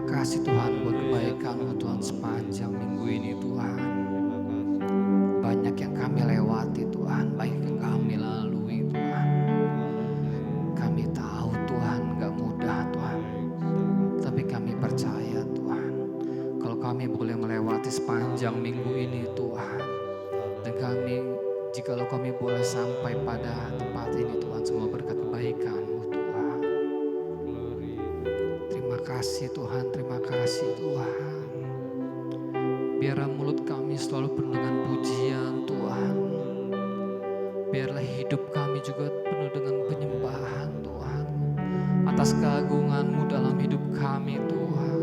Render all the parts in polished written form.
kasih Tuhan buat kebaikan-Mu Tuhan sepanjang minggu ini Tuhan. Banyak yang kami lewati Tuhan, baik yang kami lalui Tuhan. Kami tahu Tuhan gak mudah Tuhan, tapi kami percaya Tuhan, kalau kami boleh melewati sepanjang minggu ini Tuhan, dan jikalau kami boleh sampai pada tempat ini Tuhan, semua berkat kebaikan-Mu Tuhan. Terima kasih Tuhan, terima kasih Tuhan. Biarlah mulut kami selalu penuh dengan pujian Tuhan. Biarlah hidup kami juga penuh dengan penyembahan Tuhan, atas keagungan-Mu dalam hidup kami Tuhan.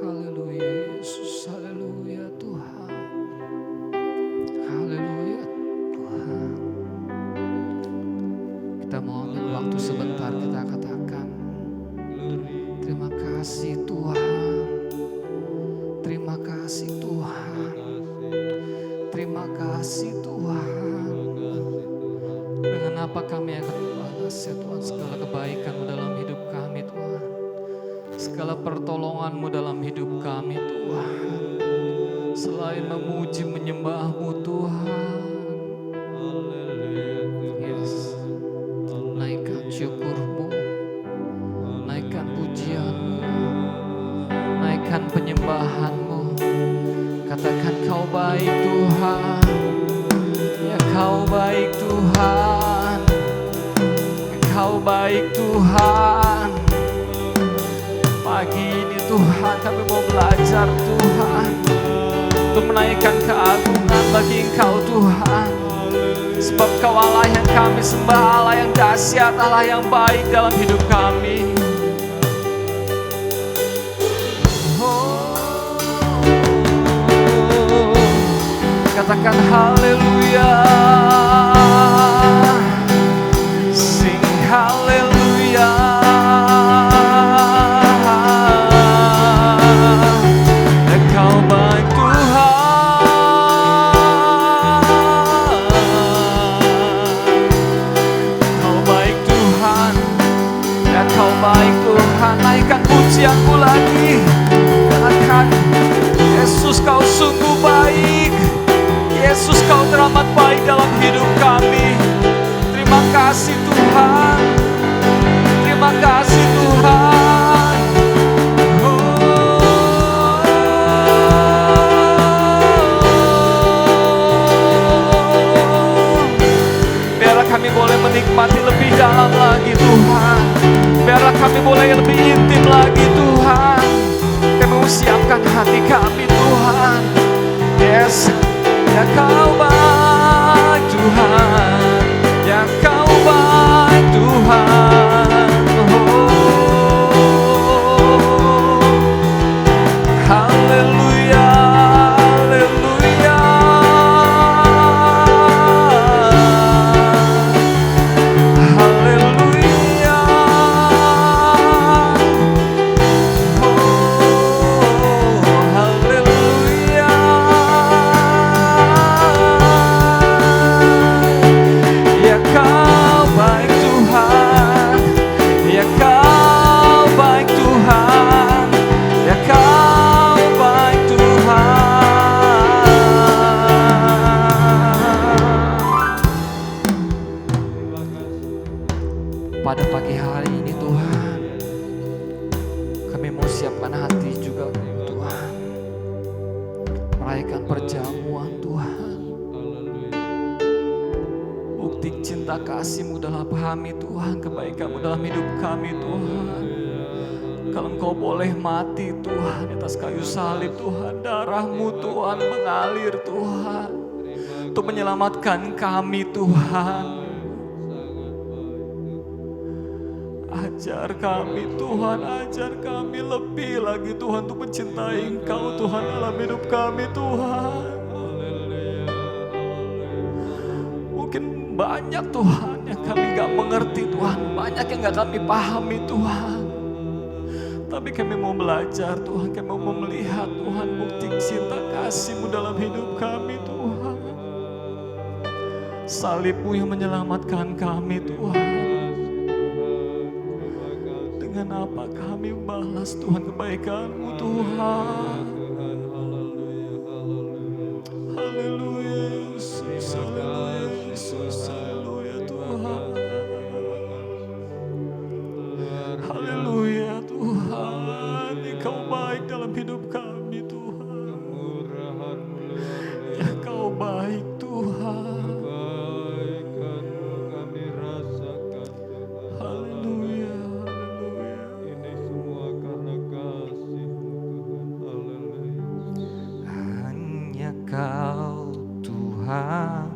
Haleluya Yesus, haleluya Tuhan. Haleluya Tuhan. Kita mau ambil waktu sebentar, kita katakan terima kasih Tuhan. Terima kasih Tuhan. Terima kasih Tuhan. Dengan apa kami akan membalas ya Tuhan segala kebaikan-Mu dalam hidup kami Tuhan. Segala pertolongan-Mu dalam hidup kami Tuhan. Selain memuji menyembah-Mu Tuhan. Yes. Naikkan syukur-Mu. Naikkan pujian-Mu. Naikkan penyembahan-Mu. Katakan Kau baik Tuhan. Ya Kau baik Tuhan. Ya Kau baik Tuhan. Pagi ini Tuhan kami mau belajar Tuhan, untuk menaikkan keagungan bagi Engkau Tuhan. Sebab Kau Allah yang kami sembah, Allah yang dahsyat, Allah yang baik dalam hidup kami. Katakan haleluya. Sing haleluya. Ya Kau baik Tuhan. Kau baik Tuhan. Ya Kau baik Tuhan. Naikkan pujian-Mu lagi. Katakan Yesus Kau sungguh baik. Yesus Kau teramat baik dalam hidup kami. Terima kasih Tuhan. Terima kasih Tuhan. Biarlah kami boleh menikmati lebih dalam lagi Tuhan. Biarlah kami boleh lebih intim lagi Tuhan. Kami siapkan hati kami Tuhan. Yes. Ya Kau baik Tuhan, ya Kau baik Tuhan. Haleluya, haleluya. Haleluya. Haleluya. Ya Kau baik Tuhan, ya Kau baik Tuhan, ya Kau baik Tuhan. Pada pagi hari ini Tuhan, kami mau siapkan hati juga Tuhan, merayakan perjamuan Tuhan. Bukti cinta kasih-Mu dalam kami Tuhan, kebaikan-Mu dalam hidup kami Tuhan. Kalau Engkau boleh mati Tuhan atas kayu salib Tuhan, darah-Mu Tuhan mengalir Tuhan, untuk menyelamatkan kami Tuhan. Ajar kami Tuhan, ajar kami lebih lagi Tuhan untuk mencintai Engkau Tuhan dalam hidup kami Tuhan. Mungkin banyak Tuhan yang kami gak mengerti Tuhan, banyak yang gak kami pahami Tuhan. Tapi kami mau belajar Tuhan, kami mau melihat Tuhan bukti cinta kasih-Mu dalam hidup kami Tuhan. Salib-Mu yang menyelamatkan kami Tuhan. dengan apa kami balas Tuhan kebaikan-Mu Tuhan. Haleluya Yesus, haleluya Yesus, haleluya Tuhan. Haleluya Tuhan, Engkau baik dalam hidup kami Tuhan. Ya Kau baik Tuhan. Haleluya, haleluya. Ini semua karena kasih Tuhan. Haleluya. Hanya Kau Tuhan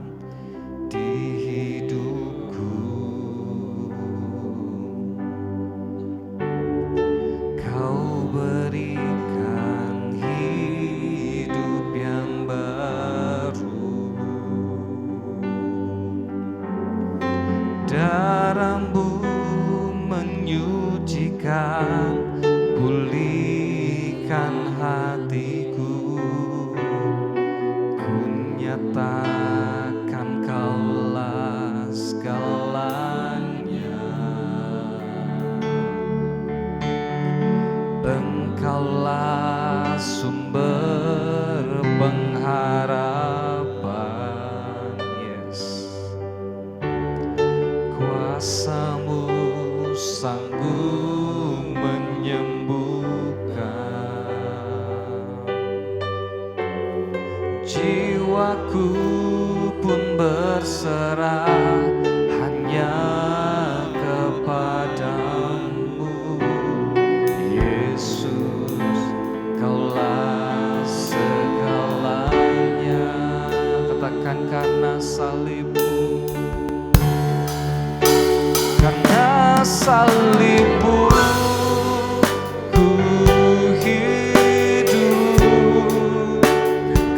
di hidupku. Kau berikan hidup yang baru. Darah-Mu menyucikan, pulihkan hatiku. Ku nyatakan Kaulah segalanya. Engkaulah sumber pengharapan. Yes. Kuasa-Mu sanggup menyembuhkan. Jiwaku pun berserah hanya kepadamu. Yesus, Kaulah segalanya. Katakan karena salib-Mu. Karena salib-Mu ku hidup.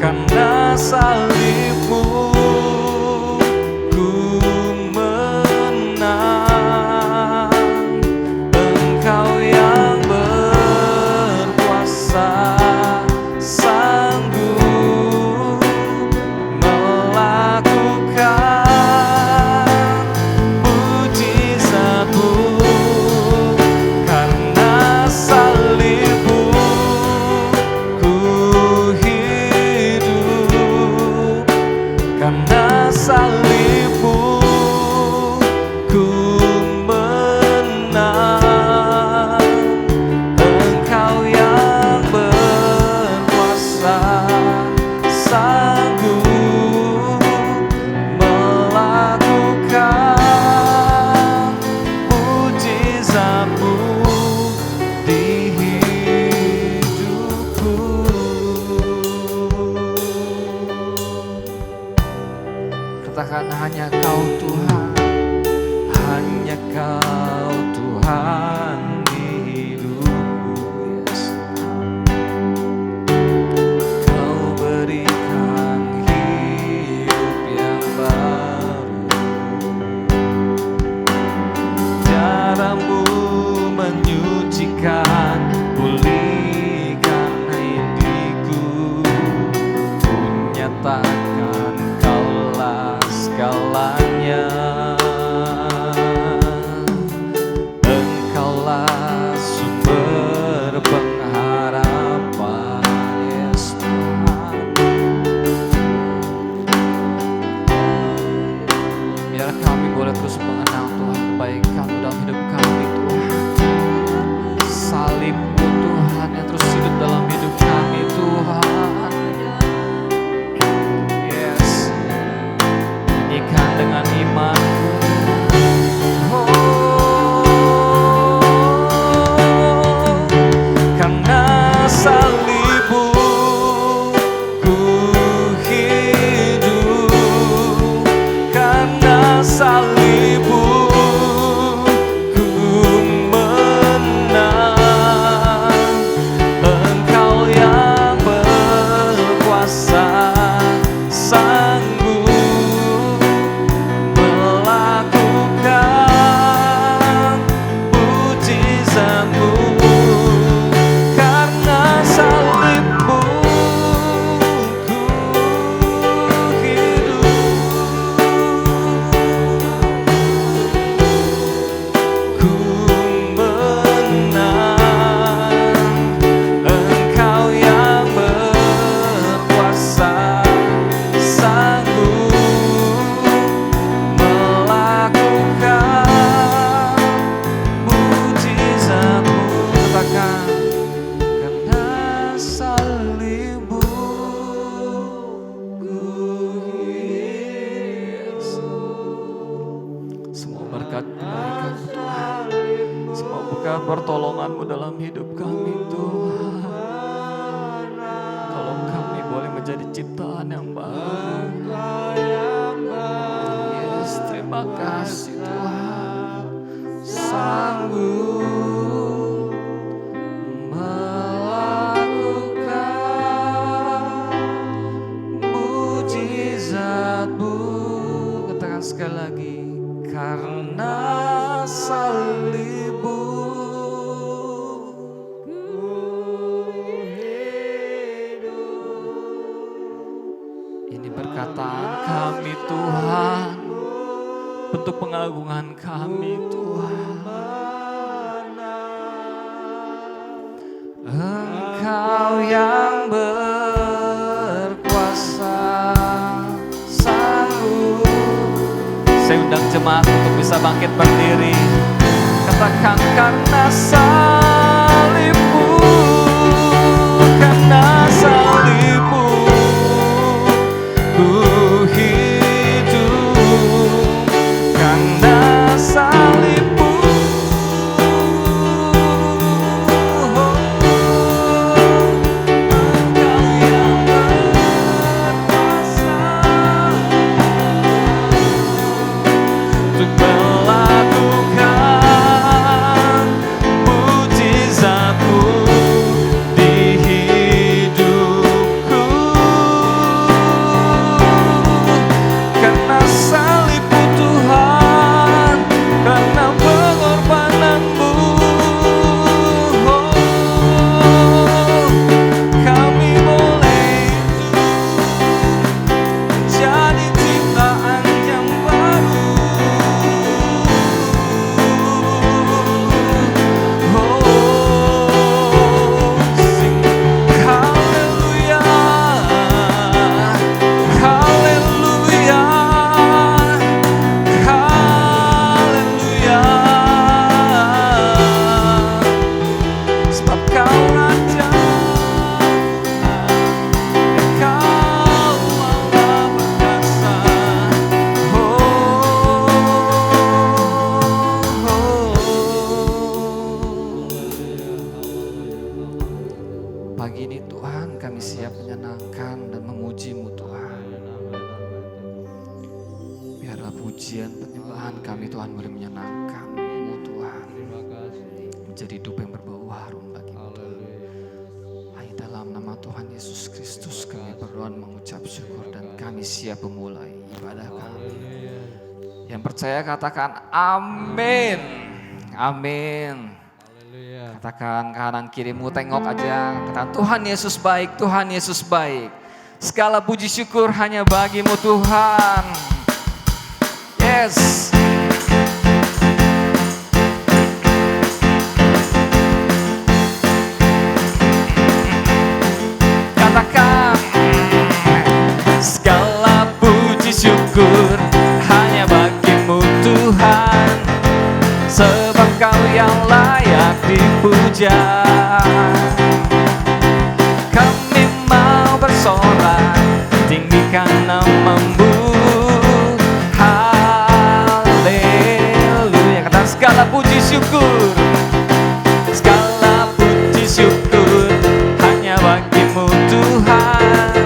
Karena salib-Mu ku menang. Engkau yang berkuasa, sanggup melakukan mujizat-Mu. Karena salib-Mu ku hidup. Karena salib-Mu ku menang. Engkau yang berkuasa, sanggup melakukan mujizat-Mu di hidupku. Katakan hanya Kau Tuhan, hanya Kau Tuhan di hidupku. Yes. Kau berikan hidup yang baru. Darah-Mu berkat pertolongan-Mu dalam hidup kami Tuhan. Kalau kami boleh menjadi ciptaan yang baru. Yes, terima kasih Tuhan. Sanggup melakukan mujizat-Mu. Katakan sekali lagi. Karena salib-Mu ini perkataan kami Tuhan, bentuk pengagungan kami Tuhan. Engkau yang berkuasa sanggup. Saya undang jemaat untuk bisa bangkit berdiri. Katakan karena salib-Mu, karena salib-Mu ku hidup, karena salib-Mu. Engkau yang berkuasa untuk melakukan mujizat-Mu di hidupku. Karena salib-Mu Tuhan, karena pengorbanan-Mu, kami boleh jadi ciptaan yang baru. Sing haleluya, haleluya, haleluya. Sebab Kau Raja, Kau Allah berkuasa. Pagi ini Tuhan kami siap menyenangkan dan memuji-Mu Tuhan. Biarlah pujian penyembahan kami Tuhan boleh menyenangkan-Mu Tuhan, menjadi hidup yang berbau harum bagi-Mu Tuhan. Hanya dalam nama Tuhan Yesus Kristus kami berdoa dan mengucap syukur, dan kami siap memulai ibadah kami. Yang percaya katakan amin. Amin. Katakan kanan kirimu, tengok aja. Katakan Tuhan Yesus baik, Tuhan Yesus baik. Segala puji syukur hanya bagi-Mu Tuhan. Yes. Katakan segala puji syukur hanya bagi-Mu Tuhan, sebab Kau yang layak dipuja. Kami mau bersorak, tinggikan nama-Mu. Haleluya. Kata segala puji syukur, segala puji syukur hanya bagi-Mu Tuhan,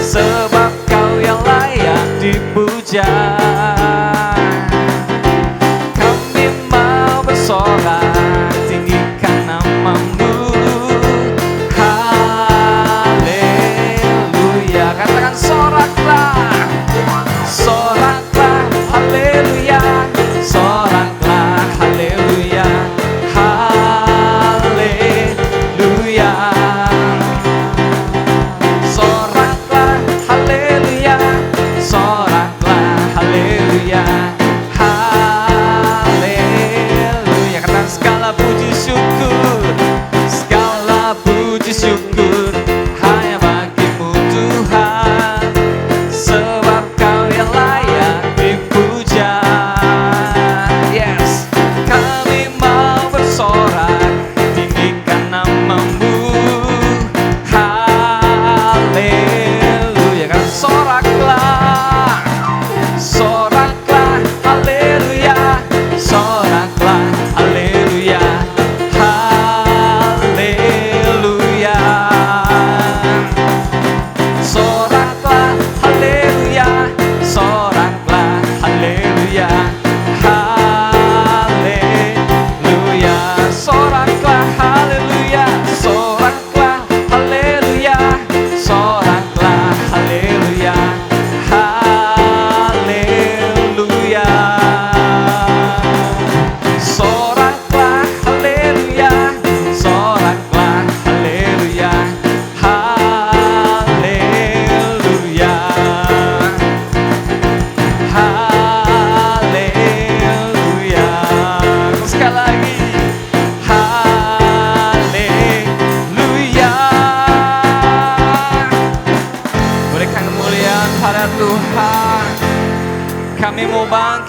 sebab Kau yang layak dipuja. Kami mau bersorak, tinggikan nama-Mu. Haleluya. Katakan soraklah, soraklah, haleluya, soraklah, haleluya, haleluya. Soraklah, haleluya, soraklah, haleluya, haleluya. Katakan segala puji syukur, segala puji syukur hanya bagi-Mu Tuhan, sebab Kau yang layak dipuja. Yes, kami mau bersorak, tinggikan nama-Mu. Haleluya. Kan soraklah, soraklah, haleluya, soraklah, haleluya,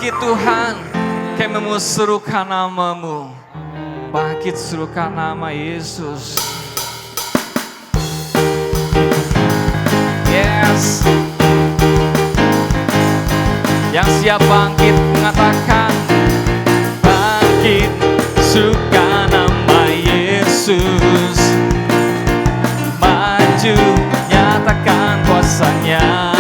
bangkit Tuhan. Kami memusurukan nama-Mu. Bangkit suruhkan nama Yesus. Yes. Yang siap bangkit mengatakan, bangkit suruhkan nama Yesus. Maju nyatakan kuasanya.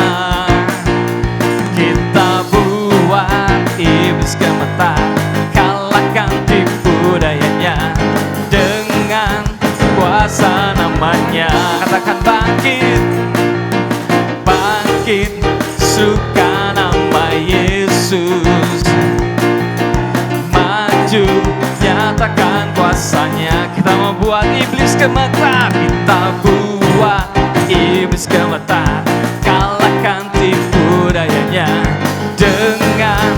Kita buat iblis gemetar, kalahkan tipu dayanya dengan kuasa namanya. Katakan bangkit, bangkit suka nama Yesus. Maju nyatakan kuasanya. Kita membuat iblis gemetar, kita buat iblis gemetar, kalahkan tipu dayanya dengan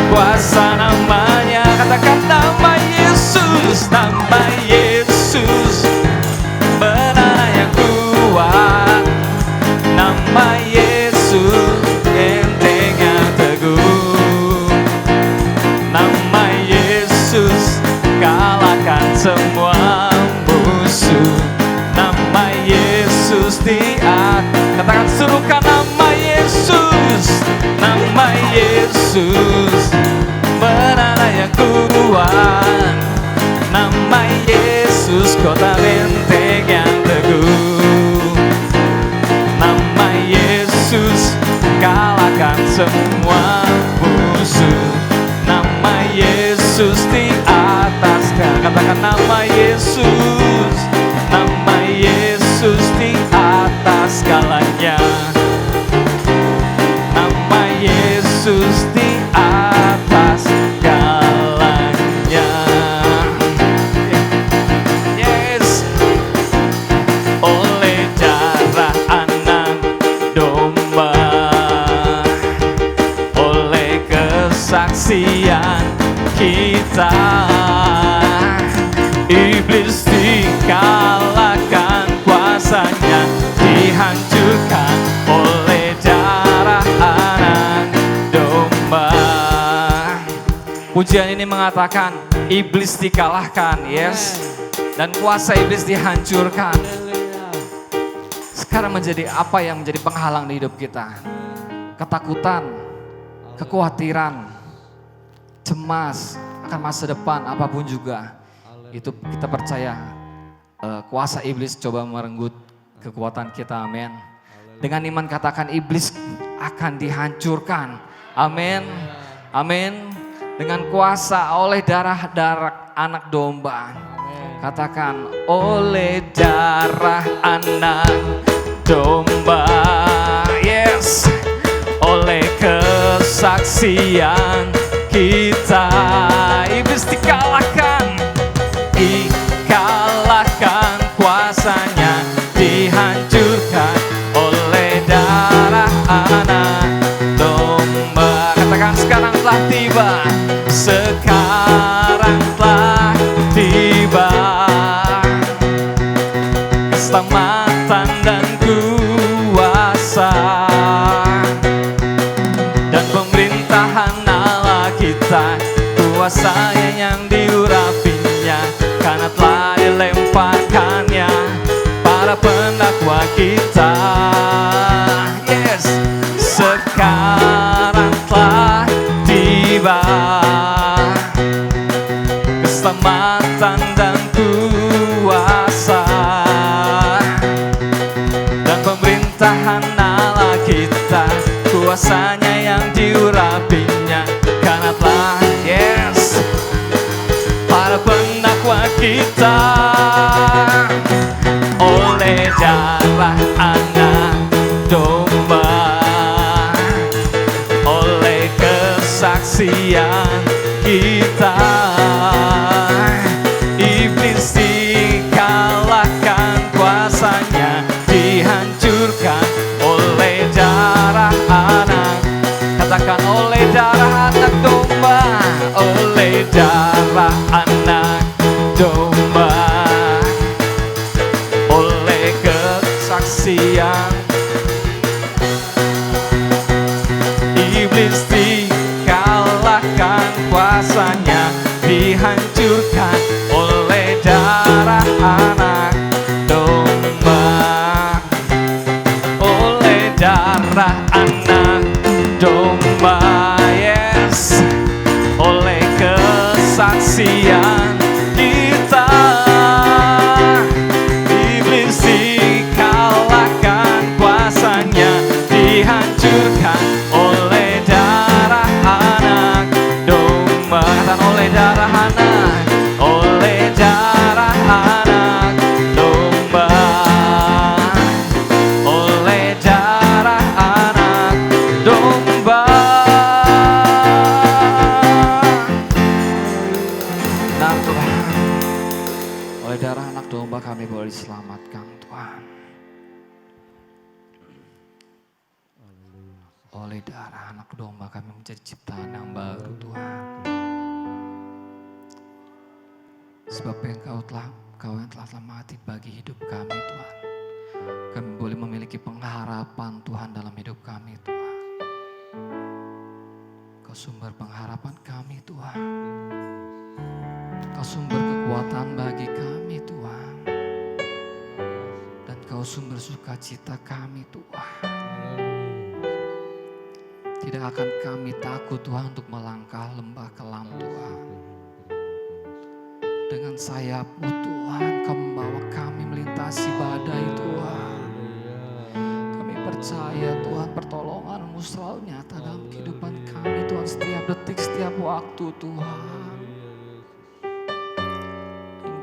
kuasa namanya. Katakan nama Yesus, nama Yesus, benar yang kuat. Nama Yesus, enteng yang teguh. Nama Yesus, kalahkan semua musuh. Nama Yesus di atas. Katakan suruhkan nama Yesus, nama Yesus, benar yang kuat. Nama Yesus, kota benteng yang teguh. Nama Yesus, kalahkan semua musuh. Nama Yesus di atas. Katakan nama Yesus, nama Yesus di atas segalanya. Nama Yesus di atas segalanya. Yes. Oleh darah anak domba, oleh kesaksian kita, iblis dikalahkan, kuasanya dihancurkan oleh darah anak domba. Pujian ini mengatakan iblis dikalahkan, yes, dan kuasa iblis dihancurkan. Sekarang menjadi apa yang menjadi penghalang di hidup kita? Ketakutan, kekhawatiran, cemas akan masa depan, apapun juga. Itu kita percaya kuasa iblis coba merenggut kekuatan kita, amin. Dengan iman katakan iblis akan dihancurkan, amin, amin. Dengan kuasa oleh darah anak domba. Katakan oleh darah anak domba, yes. Oleh kesaksian kita, iblis dikalahkan, dikalahkan, kuasanya dihancurkan oleh darah anak domba. Katakan sekarang telah tiba, sekarang telah tiba keselamatan dan kuasa dan pemerintahan Allah kita. Kuasanya yang diurapinya, karena telah dilemparkannya para pendakwa kita. Yes, sekarang telah tiba keselamatan dan kuasa dan pemerintahan Allah kita. Kuasanya yang diurapinya, karena telah, yes, para pendakwa kita. Oleh darah anak domba, oleh kesaksian kita, iblis dikalahkan, kuasanya dihancurkan oleh darah anak. Katakan oleh darah anak domba, oleh darah anak domba, oleh kesaksian, iblis dikalahkan, Oleh darah anak domba kami boleh diselamatkan Tuhan. Oleh darah anak domba kami menjadi ciptaan yang baru Tuhan. Sebab Engkau yang telah mati bagi hidup kami Tuhan. Kami boleh memiliki pengharapan Tuhan dalam hidup kami Tuhan. Kau sumber pengharapan kami Tuhan. Kau sumber kekuatan bagi kami Tuhan. Dan Kau sumber sukacita kami Tuhan. Tidak akan kami takut Tuhan untuk melangkah lembah kelam Tuhan. Dengan sayap-Mu Tuhan Kau membawa kami melintasi badai Tuhan. Kami percaya Tuhan pertolongan-Mu selalu nyata dalam kehidupan kami Tuhan. Setiap detik, setiap waktu Tuhan.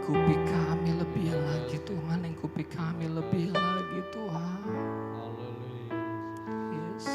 Lingkupi kami lebih lagi Tuhan. Lingkupi kami lebih lagi Tuhan. Yes.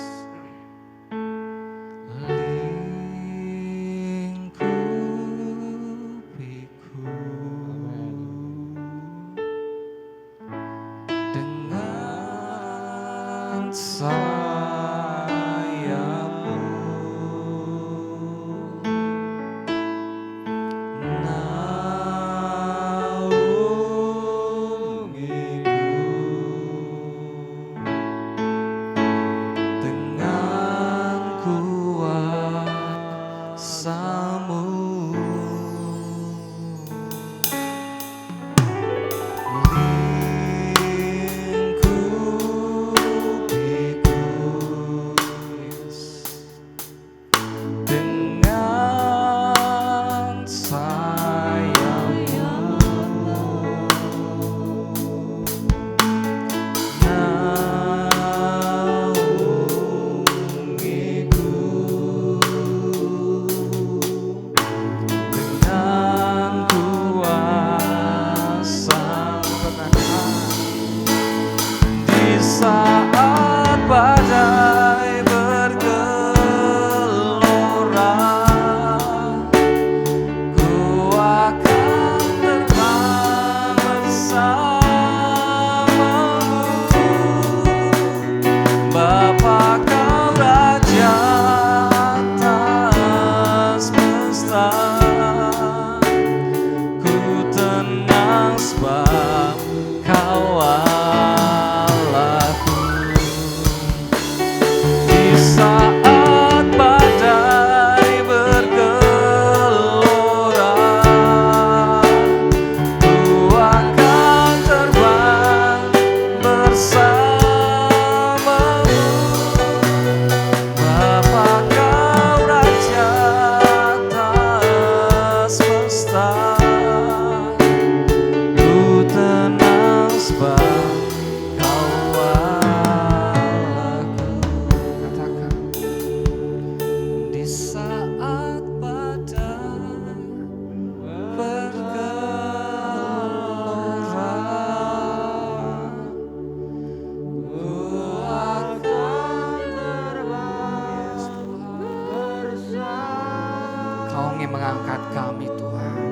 Mengangkat kami Tuhan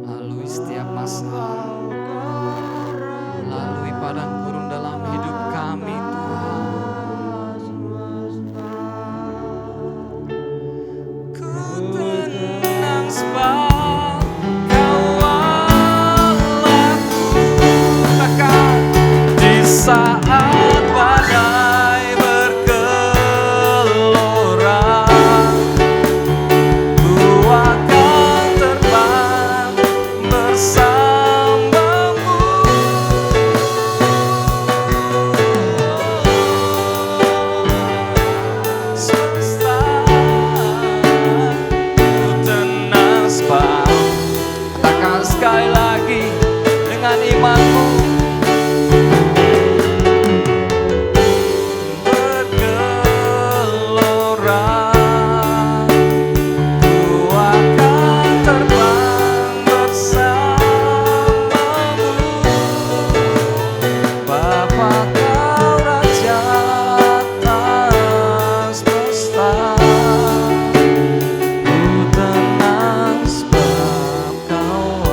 lalui setiap masalah, lalui padang gurun dalam hidup kami Tuhan. Ku tenang sebab Kau Allahku, takkan di saat badai bergelora. Sekali lagi dengan imanmu, bergelora, ku akan terbang bersamamu. Bapa Kau Raja atas semesta. Ku tenang sebab Kau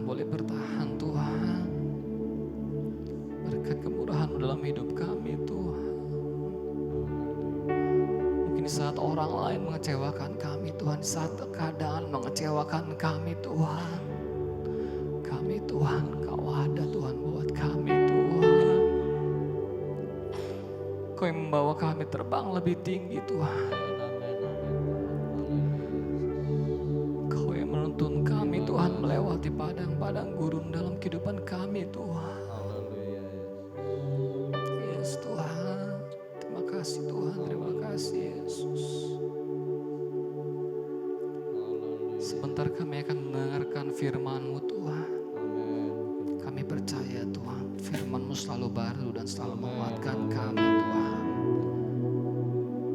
boleh bertahan Tuhan. Berkat kemurahan dalam hidup kami Tuhan. Mungkin saat orang lain mengecewakan kami Tuhan, saat keadaan mengecewakan kami Tuhan. Kami Tuhan, Kau ada Tuhan buat kami Tuhan. Kau yang membawa kami terbang lebih tinggi Tuhan. Kau yang menuntun kami Tuhan melewati padang-padang gurun dalam kehidupan kami Tuhan. Yes Tuhan, terima kasih Tuhan, terima kasih Yesus. Sebentar kami akan mendengarkan firman-Mu Tuhan. Kami percaya Tuhan, firman-Mu selalu baru dan selalu menguatkan kami Tuhan.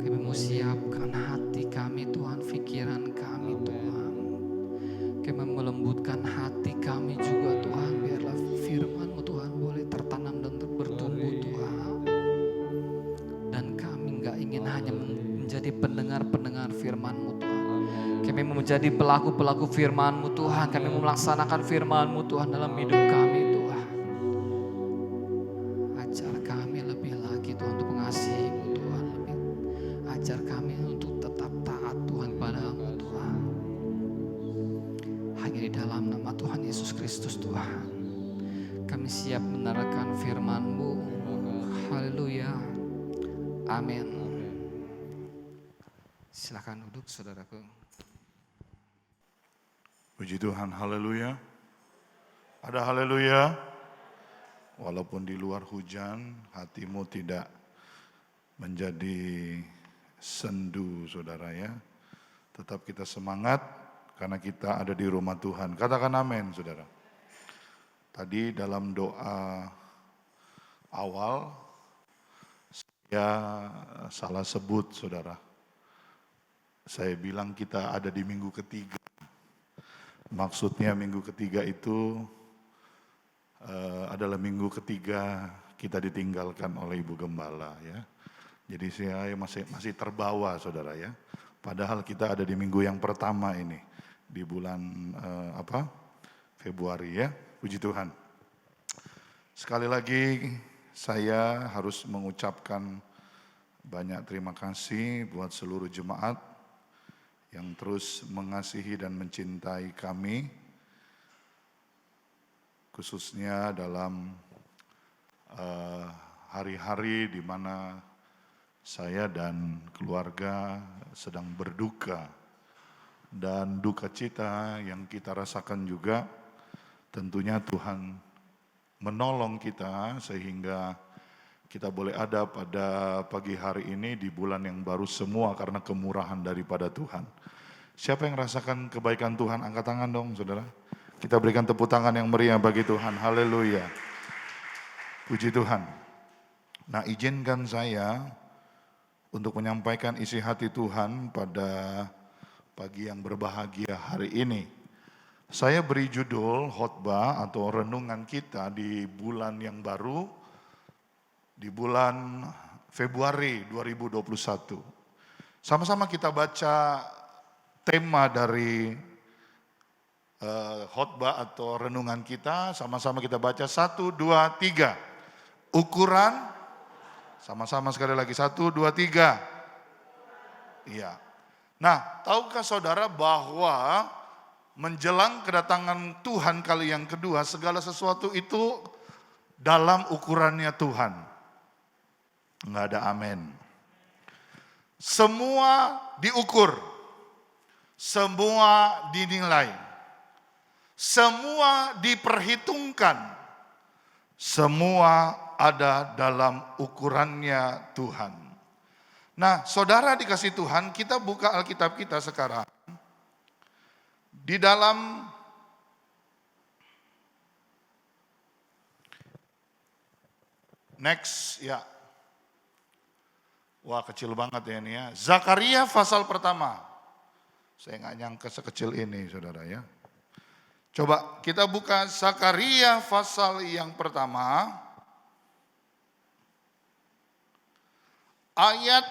Kami mau siapkan hati kami Tuhan, pikiran kami Tuhan. Kami melembutkan hati kami juga Tuhan, biarlah firman-Mu Tuhan boleh tertanam dan bertumbuh Tuhan. Dan kami gak ingin hanya menjadi pendengar-pendengar firman-Mu Tuhan. Kami mau menjadi pelaku-pelaku firman-Mu Tuhan. Kami mau melaksanakan firman-Mu Tuhan dalam hidup kami Tuhan. Ajar kami lebih lagi Tuhan untuk mengasihi-Mu Tuhan. Ajar kami untuk tetap taat Tuhan padamu Tuhan. Hanya di dalam nama Tuhan Yesus Kristus Tuhan. Kami siap mendengarkan firman-Mu. Haleluya. Amin. Silakan duduk saudaraku. Puji Tuhan, haleluya. Ada haleluya. Walaupun di luar hujan, hatimu tidak menjadi sendu saudara ya. Tetap kita semangat karena kita ada di rumah Tuhan. Katakan amin saudara. Tadi dalam doa awal, saya salah sebut saudara. Saya bilang kita ada di minggu ketiga. Maksudnya minggu ketiga itu adalah minggu ketiga kita ditinggalkan oleh Ibu Gembala ya. Jadi saya masih terbawa saudara ya. Padahal kita ada di minggu yang pertama ini di bulan Februari ya. Puji Tuhan. Sekali lagi saya harus mengucapkan banyak terima kasih buat seluruh jemaat yang terus mengasihi dan mencintai kami, khususnya dalam hari-hari di mana saya dan keluarga sedang berduka dan duka cita yang kita rasakan juga tentunya Tuhan menolong kita sehingga kita boleh ada pada pagi hari ini di bulan yang baru semua karena kemurahan daripada Tuhan. Siapa yang rasakan kebaikan Tuhan? Angkat tangan dong saudara. Kita berikan tepuk tangan yang meriah bagi Tuhan. Haleluya. Puji Tuhan. Nah izinkan saya untuk menyampaikan isi hati Tuhan pada pagi yang berbahagia hari ini. Saya beri judul khotbah atau renungan kita di bulan yang baru, di bulan Februari 2021. Sama-sama kita baca tema dari khotbah atau renungan kita. Sama-sama kita baca 1, 2, 3. Ukuran. Sama-sama sekali lagi 1, 2, 3. Iya. Nah, tahukah saudara bahwa menjelang kedatangan Tuhan kali yang kedua, segala sesuatu itu dalam ukurannya Tuhan. Enggak ada amin. Semua diukur, semua dinilai, semua diperhitungkan, semua ada dalam ukurannya Tuhan. Nah, saudara dikasih Tuhan, kita buka Alkitab kita sekarang. Di dalam next ya. Wah kecil banget ya ini ya. Zakaria pasal pertama. Saya nggak nyangka sekecil ini saudara ya. Coba kita buka Zakaria pasal yang pertama. Ayat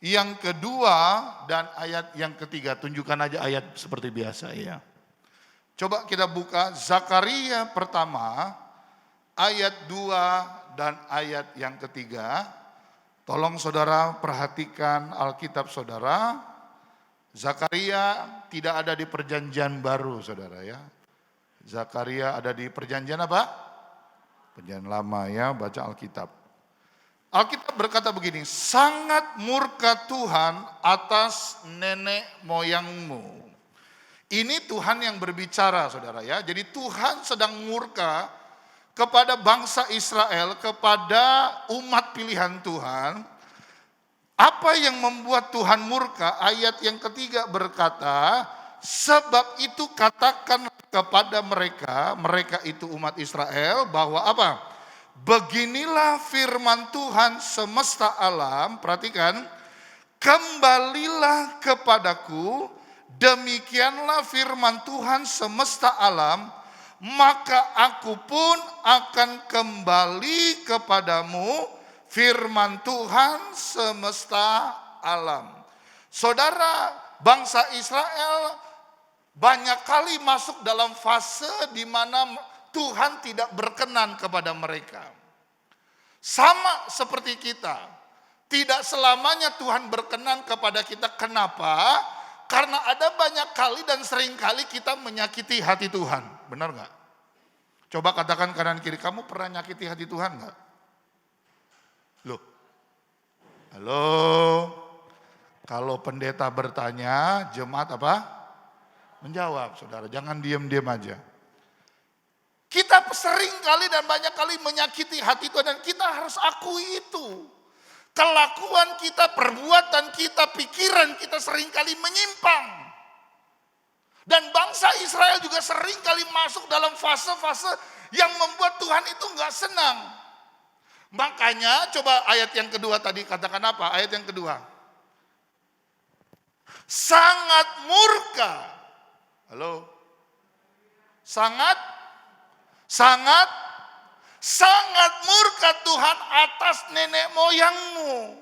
yang kedua dan ayat yang ketiga. Tunjukkan aja ayat seperti biasa ya. Coba kita buka Zakaria pertama ayat 2 dan ayat yang ketiga. Tolong saudara perhatikan Alkitab saudara. Zakaria tidak ada di perjanjian baru saudara ya. Zakaria ada di perjanjian apa? Perjanjian lama ya, baca Alkitab. Alkitab berkata begini, sangat murka Tuhan atas nenek moyangmu. Ini Tuhan yang berbicara saudara ya. Jadi Tuhan sedang murka kepada bangsa Israel, kepada umat pilihan Tuhan. Apa yang membuat Tuhan murka? Ayat yang ketiga berkata, sebab itu katakan kepada mereka, mereka itu umat Israel, bahwa apa? Beginilah firman Tuhan semesta alam, perhatikan, kembalilah kepadaku, demikianlah firman Tuhan semesta alam, maka aku pun akan kembali kepadamu, firman Tuhan semesta alam. Saudara, bangsa Israel banyak kali masuk dalam fase di mana Tuhan tidak berkenan kepada mereka. Sama seperti kita. Tidak selamanya Tuhan berkenan kepada kita. Kenapa? Karena ada banyak kali dan sering kali kita menyakiti hati Tuhan. Benar gak? Coba katakan kanan kiri, kamu pernah nyakiti hati Tuhan gak? Loh? Halo? Kalau pendeta bertanya, jemaat apa? Menjawab saudara, jangan diam-diam aja. Kita sering kali dan banyak kali menyakiti hati Tuhan dan kita harus akui itu. Kelakuan kita, perbuatan kita, pikiran kita sering kali menyimpang. Dan bangsa Israel juga sering kali masuk dalam fase-fase yang membuat Tuhan itu gak senang. Makanya coba ayat yang kedua tadi katakan apa? Ayat yang kedua. Sangat murka. Halo? Sangat murka Tuhan atas nenek moyangmu.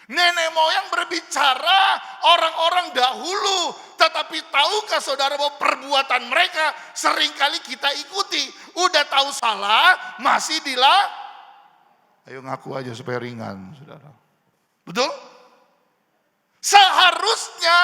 Nenek moyang berbicara orang-orang dahulu. Tetapi tahukah saudara bahwa perbuatan mereka seringkali kita ikuti. Udah tahu salah, masih ayo ngaku aja supaya ringan saudara. Betul? Seharusnya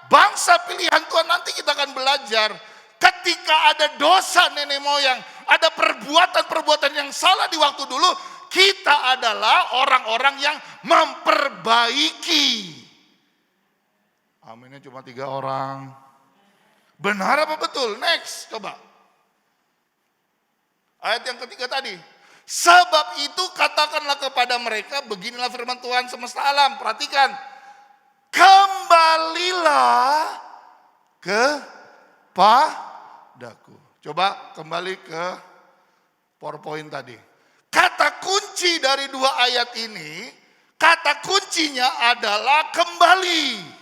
bangsa pilihan Tuhan nanti kita akan belajar. Ketika ada dosa nenek moyang, ada perbuatan-perbuatan yang salah di waktu dulu, kita adalah orang-orang yang memperbaiki. Aminnya cuma 3 orang. Benar apa betul? Next, coba. Ayat yang ketiga tadi. Sebab itu katakanlah kepada mereka, beginilah firman Tuhan semesta alam. Perhatikan. Kembalilah kepadaku. Coba kembali ke PowerPoint tadi. Kata kunci dari 2 ayat ini, kata kuncinya adalah kembali.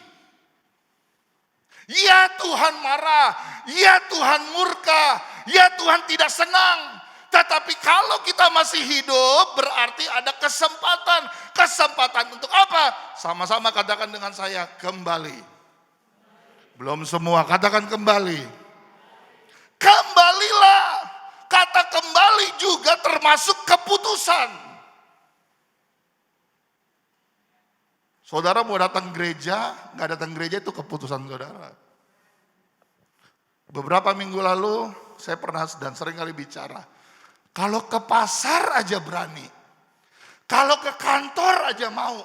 Ya Tuhan marah, ya Tuhan murka, ya Tuhan tidak senang. Tetapi kalau kita masih hidup berarti ada kesempatan. Kesempatan untuk apa? Sama-sama katakan dengan saya, kembali. Belum semua, katakan kembali. Kembalilah. Kata kembali juga termasuk keputusan. Saudara mau datang gereja, gak datang gereja itu keputusan saudara. Beberapa minggu lalu saya pernah dan sering kali bicara. Kalau ke pasar aja berani. Kalau ke kantor aja mau.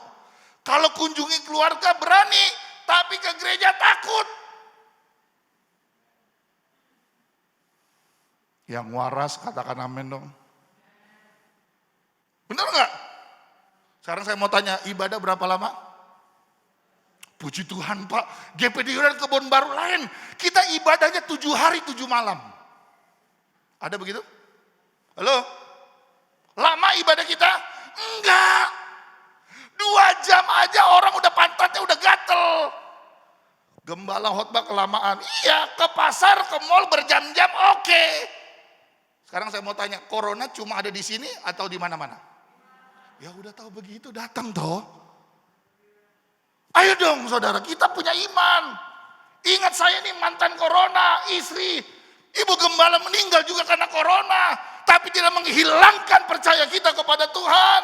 Kalau kunjungi keluarga berani. Tapi ke gereja takut. Yang waras katakan amin dong. Benar gak? Sekarang saya mau tanya, ibadah berapa lama? Puji Tuhan Pak, GPD Yudan Kebon Baru lain. Kita ibadahnya 7 hari 7 malam. Ada begitu? Halo? Lama ibadah kita? Enggak. 2 jam aja orang udah pantatnya udah gatel. Gembala khotbah kelamaan. Iya, ke pasar, ke mall berjam-jam oke. Sekarang saya mau tanya, corona cuma ada di sini atau di mana-mana? Ya udah tahu begitu, datang toh. Ayo dong saudara, kita punya iman. Ingat saya nih mantan corona, istri Ibu gembala meninggal juga karena corona, tapi tidak menghilangkan percaya kita kepada Tuhan.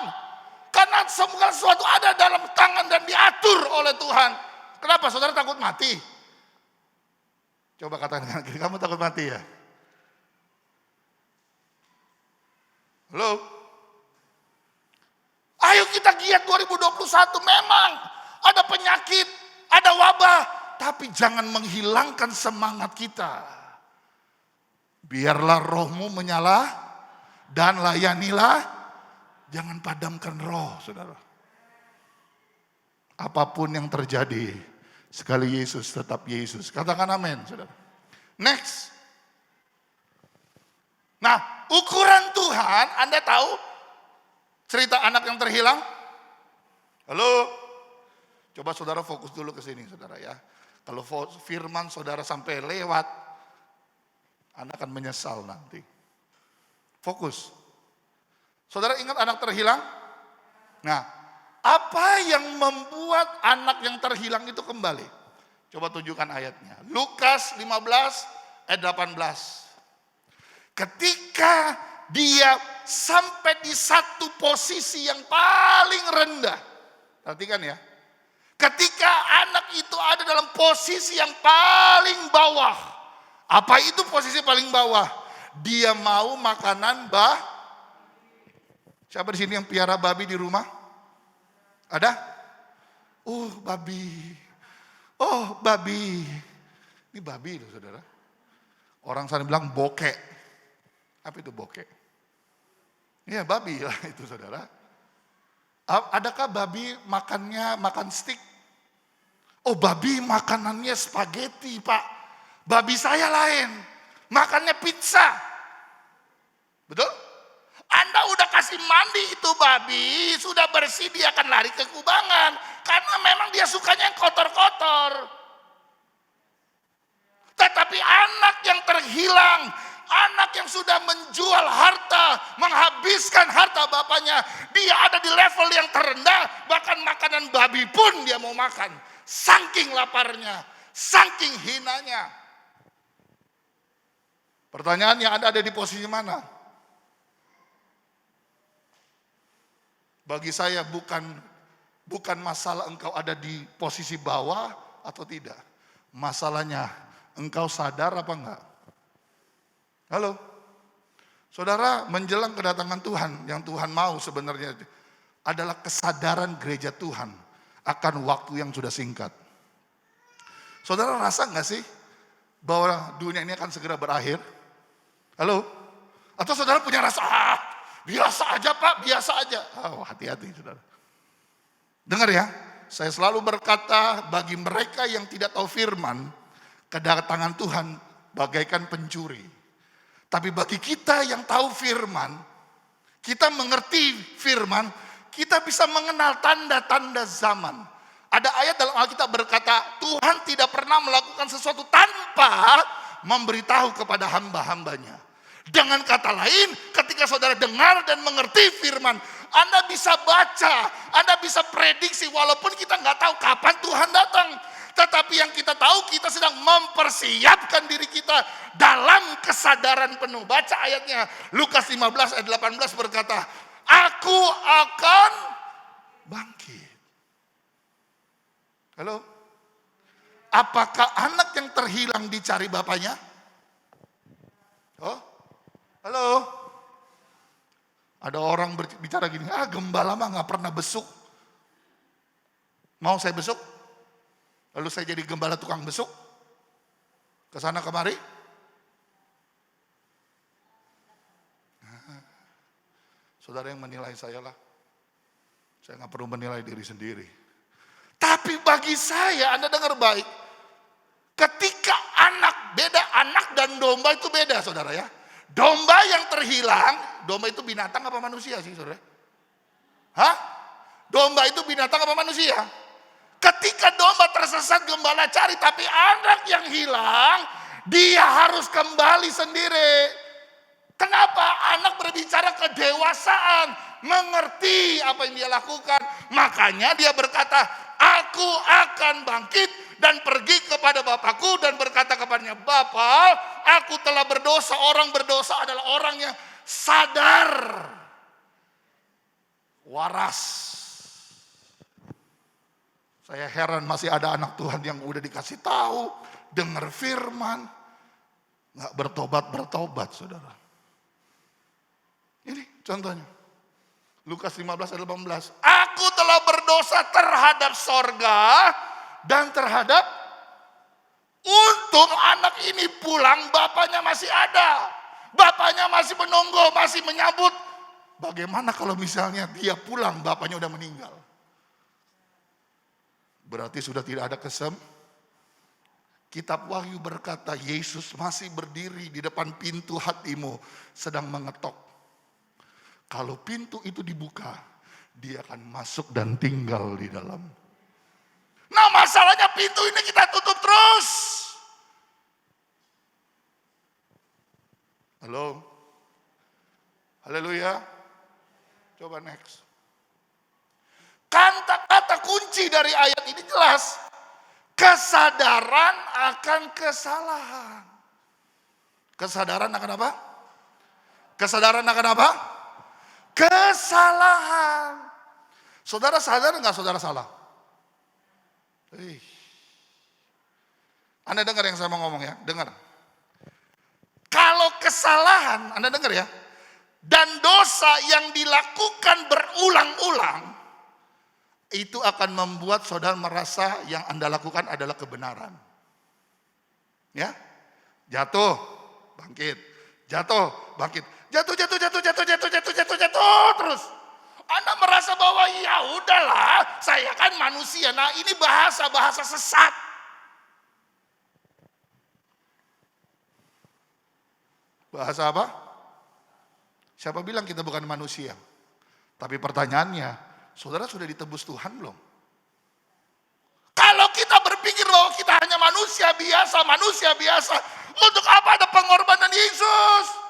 Karena segala sesuatu ada dalam tangan dan diatur oleh Tuhan. Kenapa saudara takut mati? Coba katakan, kamu takut mati ya? Halo? Ayo kita giat 2021, memang ada penyakit, ada wabah, tapi jangan menghilangkan semangat kita. Biarlah rohmu menyala dan layanilah, jangan padamkan roh, saudara. Apapun yang terjadi, sekali Yesus tetap Yesus. Katakan amin, saudara. Next. Nah, ukuran Tuhan, Anda tahu cerita anak yang terhilang? Halo? Coba saudara fokus dulu ke sini, saudara ya. Kalau firman saudara sampai lewat, Anda akan menyesal nanti. Fokus. Saudara ingat anak terhilang? Nah, apa yang membuat anak yang terhilang itu kembali? Coba tunjukkan ayatnya. Lukas 15 ayat 18. Ketika dia sampai di satu posisi yang paling rendah. Perhatikan ya. Ketika anak itu ada dalam posisi yang paling bawah. Apa itu posisi paling bawah? Dia mau makanan Siapa di sini yang piara babi di rumah? Ada? Babi. Oh, babi. Ini babi loh, saudara. Orang sana bilang bokek. Apa itu bokek? Iya, babi lah itu, saudara. Adakah babi makan steak? Oh, babi makanannya spaghetti, Pak. Babi saya lain. Makannya pizza. Betul? Anda udah kasih mandi itu babi, sudah bersih, dia akan lari ke kubangan. Karena memang dia sukanya yang kotor-kotor. Tetapi anak yang terhilang, anak yang sudah menjual harta, menghabiskan harta bapaknya, dia ada di level yang terendah, bahkan makanan babi pun dia mau makan. Saking laparnya, saking hinanya. Pertanyaannya, Anda ada di posisi mana? Bagi saya bukan masalah engkau ada di posisi bawah atau tidak. Masalahnya engkau sadar apa enggak? Halo? Saudara, menjelang kedatangan Tuhan, yang Tuhan mau sebenarnya adalah kesadaran gereja Tuhan akan waktu yang sudah singkat. Saudara rasa enggak sih bahwa dunia ini akan segera berakhir? Halo? Atau saudara punya rasa, biasa aja Pak, biasa aja. Hati-hati saudara. Dengar ya, saya selalu berkata bagi mereka yang tidak tahu firman, kedatangan Tuhan bagaikan pencuri. Tapi bagi kita yang tahu firman, kita mengerti firman, kita bisa mengenal tanda-tanda zaman. Ada ayat dalam Alkitab berkata, Tuhan tidak pernah melakukan sesuatu tanpa memberitahu kepada hamba-hambanya. Dengan kata lain, ketika saudara dengar dan mengerti firman, Anda bisa baca, Anda bisa prediksi, walaupun kita nggak tahu kapan Tuhan datang. Tetapi yang kita tahu, kita sedang mempersiapkan diri kita dalam kesadaran penuh. Baca ayatnya, Lukas 15 ayat 18 berkata, Aku akan bangkit. Halo? Apakah anak yang terhilang dicari bapaknya? Oh? Halo? Ada orang bicara gini, gembala mah gak pernah besuk. Mau saya besuk? Lalu saya jadi gembala tukang besuk? Kesana kemari? Saudara yang menilai saya lah. Saya gak perlu menilai diri sendiri. Tapi bagi saya, Anda dengar baik. Ketika beda anak dan domba itu beda saudara ya. Domba yang terhilang, domba itu binatang apa manusia sih saudara? Hah? Domba itu binatang apa manusia? Ketika domba tersesat gembala cari, tapi anak yang hilang, dia harus kembali sendiri. Kenapa? Anak berbicara kedewasaan, mengerti apa yang dia lakukan. Makanya dia berkata, aku akan bangkit dan pergi kepada bapakku dan berkata kepadanya, Bapa, aku telah berdosa. Orang berdosa adalah orang yang sadar, waras. Saya heran masih ada anak Tuhan yang udah dikasih tahu, dengar firman, nggak bertobat, saudara. Ini contohnya. Lukas 15 ayat 18. Aku telah berdosa terhadap sorga dan terhadap, untung anak ini pulang, bapaknya masih ada. Bapaknya masih menunggu, masih menyambut. Bagaimana kalau misalnya dia pulang, bapaknya udah meninggal? Berarti sudah tidak ada Kitab Wahyu berkata, Yesus masih berdiri di depan pintu hatimu, sedang mengetok. Kalau pintu itu dibuka, dia akan masuk dan tinggal di dalam. Nah, masalahnya pintu ini kita tutup terus. Halo? Haleluya. Coba next. Kata-kata kunci dari ayat ini jelas. Kesadaran akan kesalahan. Kesadaran akan apa? Kesadaran akan apa? Kesalahan. Saudara sadar nggak saudara salah? Anda dengar yang saya mau ngomong ya? Dengar. Kalau kesalahan, Anda dengar ya? Dan dosa yang dilakukan berulang-ulang, itu akan membuat saudara merasa yang Anda lakukan adalah kebenaran. Ya? Jatuh, bangkit. Jatuh, bangkit. Jatuh terus. Anda merasa bahwa ya udahlah, saya kan manusia. Nah, ini bahasa sesat. Bahasa apa? Siapa bilang kita bukan manusia? Tapi pertanyaannya, saudara sudah ditebus Tuhan belum? Kalau kita berpikir bahwa kita hanya manusia biasa, untuk apa ada pengorbanan Yesus?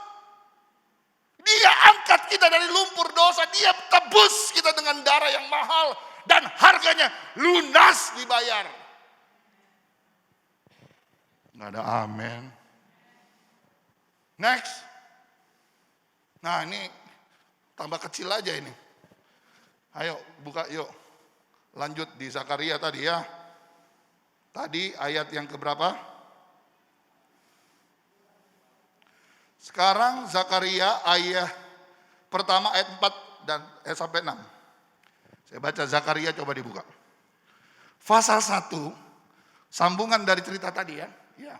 Dia angkat kita dari lumpur dosa, dia tebus kita dengan darah yang mahal, dan harganya lunas dibayar. Nggak ada amin. Next. Nah, ini tambah kecil aja ini. Ayo buka yuk. Lanjut di Zakaria tadi ya. Tadi ayat yang keberapa? Sekarang Zakaria ayat pertama ayat 4 dan sampai 6. Saya baca Zakaria, coba dibuka. Pasal 1, sambungan dari cerita tadi ya. Ya.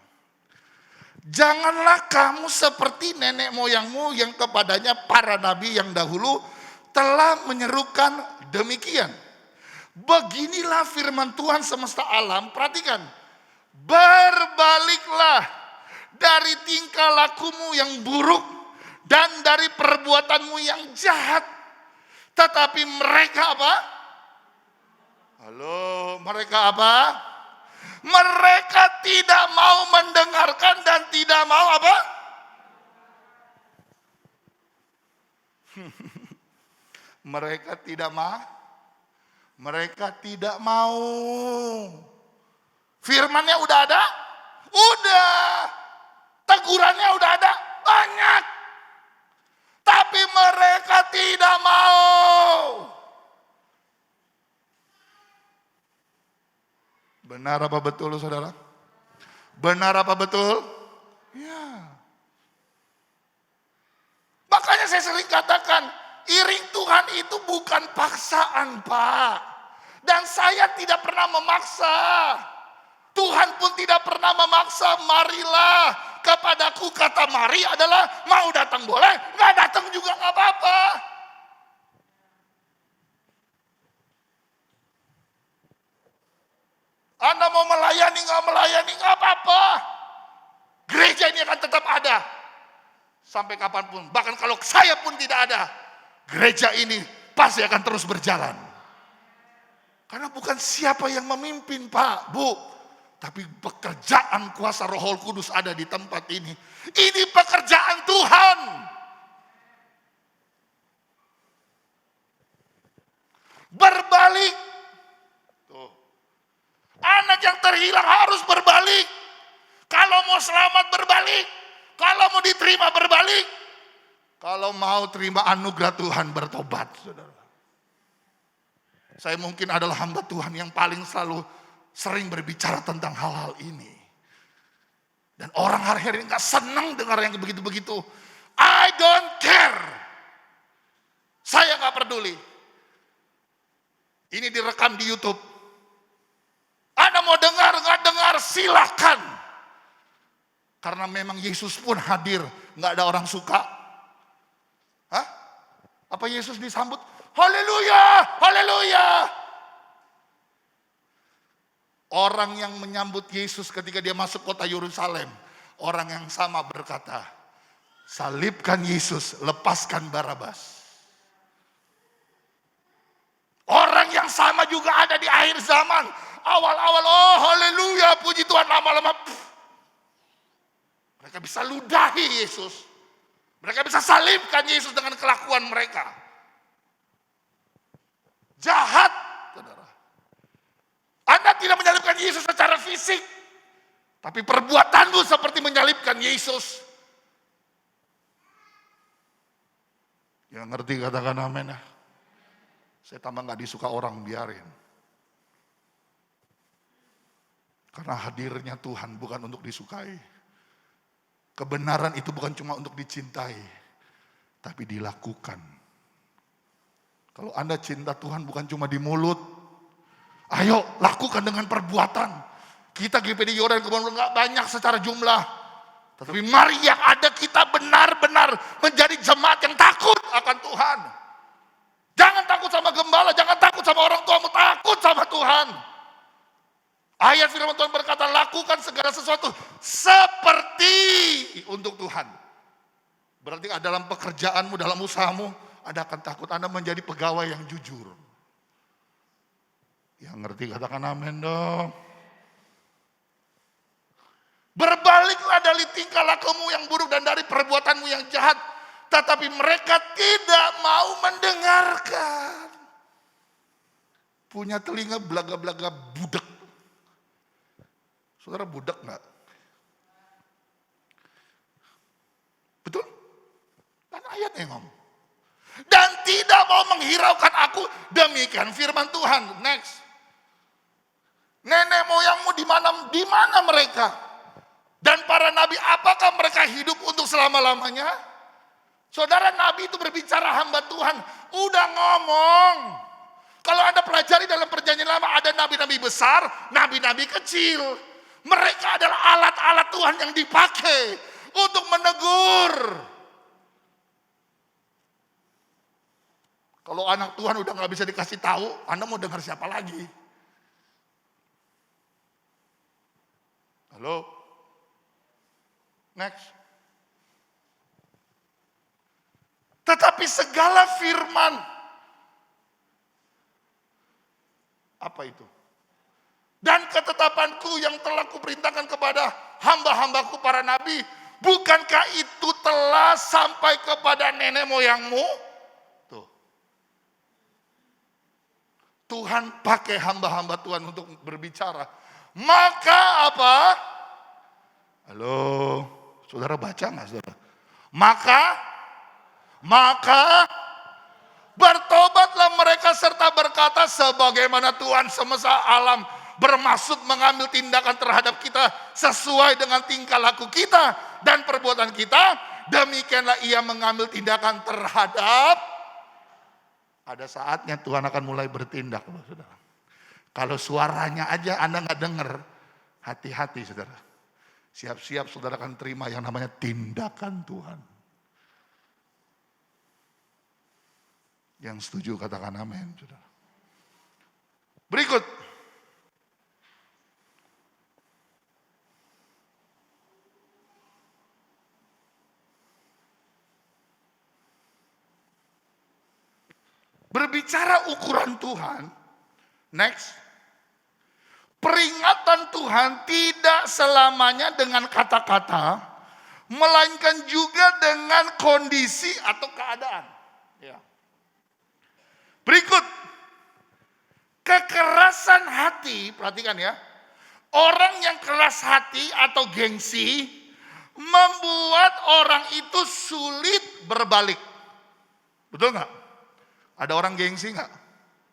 Janganlah kamu seperti nenek moyangmu yang kepadanya para nabi yang dahulu telah menyerukan demikian. Beginilah firman Tuhan semesta alam, perhatikan. Berbaliklah dari tingkah lakumu yang buruk dan dari perbuatanmu yang jahat. Tetapi mereka apa? Halo, mereka apa? Mereka tidak mau mendengarkan dan tidak mau apa? Mereka tidak mau. Firmannya udah ada? Udah. Tegurannya udah ada? Banyak. Tapi mereka tidak mau. Benar apa betul saudara? Benar apa betul? Ya. Makanya saya sering katakan, iring Tuhan itu bukan paksaan, Pak. Dan saya tidak pernah memaksa. Tuhan pun tidak pernah memaksa. Marilah kepadaku, kata mari adalah mau datang boleh, nggak datang juga nggak apa-apa. Anda mau melayani nggak apa-apa. Gereja ini akan tetap ada sampai kapanpun. Bahkan kalau saya pun tidak ada, gereja ini pasti akan terus berjalan. Karena bukan siapa yang memimpin, Pak, Bu, tapi pekerjaan kuasa Roh Kudus ada di tempat ini. Ini pekerjaan Tuhan. Berbalik. Tuh. Anak yang terhilang harus berbalik. Kalau mau selamat berbalik. Kalau mau diterima berbalik. Kalau mau terima anugerah Tuhan bertobat, saudara. Saya mungkin adalah hamba Tuhan yang paling selalu sering berbicara tentang hal-hal ini. Dan orang hari-hari ini gak senang dengar yang begitu-begitu. I don't care. Saya gak peduli. Ini direkam di YouTube. Anda mau dengar, gak dengar, silakan. Karena memang Yesus pun hadir. Gak ada orang suka. Hah? Apa Yesus disambut? Haleluya, haleluya. Orang yang menyambut Yesus ketika dia masuk kota Yerusalem. Orang yang sama berkata, salibkan Yesus, lepaskan Barabas. Orang yang sama juga ada di akhir zaman. Awal-awal, oh haleluya, puji Tuhan, lama-lama. Mereka bisa ludahi Yesus. Mereka bisa salibkan Yesus dengan kelakuan mereka. Jahat, saudara. Anda tidak menyalibkan Yesus secara fisik. Tapi perbuatanmu seperti menyalibkan Yesus. Yang ngerti katakan amin. Saya tambah gak disuka orang, biarin. Karena hadirnya Tuhan bukan untuk disukai. Kebenaran itu bukan cuma untuk dicintai. Tapi dilakukan. Kalau Anda cinta Tuhan bukan cuma di mulut. Ayo lakukan dengan perbuatan. Kita GPD Yordan Kebun gak banyak secara jumlah. Tetapi mari yang ada kita benar-benar menjadi jemaat yang takut akan Tuhan. Jangan takut sama gembala, jangan takut sama orang tuamu, takut sama Tuhan. Ayat firman Tuhan berkata, lakukan segala sesuatu seperti untuk Tuhan. Berarti dalam pekerjaanmu, dalam usahamu, Anda akan takut. Anda menjadi pegawai yang jujur. Yang ngerti katakan amin dong. Berbaliklah dari tingkah lakumu yang buruk dan dari perbuatanmu yang jahat. Tetapi mereka tidak mau mendengarkan. Punya telinga belaga-belaga budak. Saudara budak enggak? Betul? Kan ayatnya ngomong. Dan tidak mau menghiraukan aku, demikian firman Tuhan. Next. Nenek moyangmu di mana mereka? Dan para nabi, apakah mereka hidup untuk selama-lamanya? Saudara, nabi itu berbicara, hamba Tuhan udah ngomong. Kalau Anda pelajari dalam perjanjian lama, ada nabi-nabi besar, nabi-nabi kecil. Mereka adalah alat-alat Tuhan yang dipakai untuk menegur. Kalau anak Tuhan udah gak bisa dikasih tahu, Anda mau dengar siapa lagi? Halo? Next. Tetapi segala firman, apa itu? Dan ketetapanku yang telah kuperintahkan kepada hamba-hambaku para nabi, bukankah itu telah sampai kepada nenek moyangmu? Tuh. Tuhan pakai hamba-hamba Tuhan untuk berbicara. Maka apa? Halo, saudara baca nggak saudara? Maka bertobatlah mereka serta berkata, sebagaimana Tuhan semesta alam bermaksud mengambil tindakan terhadap kita sesuai dengan tingkah laku kita dan perbuatan kita, demikianlah ia mengambil tindakan terhadap. Ada saatnya Tuhan akan mulai bertindak, saudara. Kalau suaranya aja Anda nggak dengar, hati-hati saudara. Siap-siap saudara akan terima yang namanya tindakan Tuhan. Yang setuju katakan amin, saudara. Berikut. Berbicara ukuran Tuhan. Next. Peringatan Tuhan tidak selamanya dengan kata-kata, melainkan juga dengan kondisi atau keadaan. Ya. Berikut, kekerasan hati, perhatikan ya, Orang yang keras hati atau gengsi membuat orang itu sulit berbalik. Betul nggak? Ada orang gengsi nggak?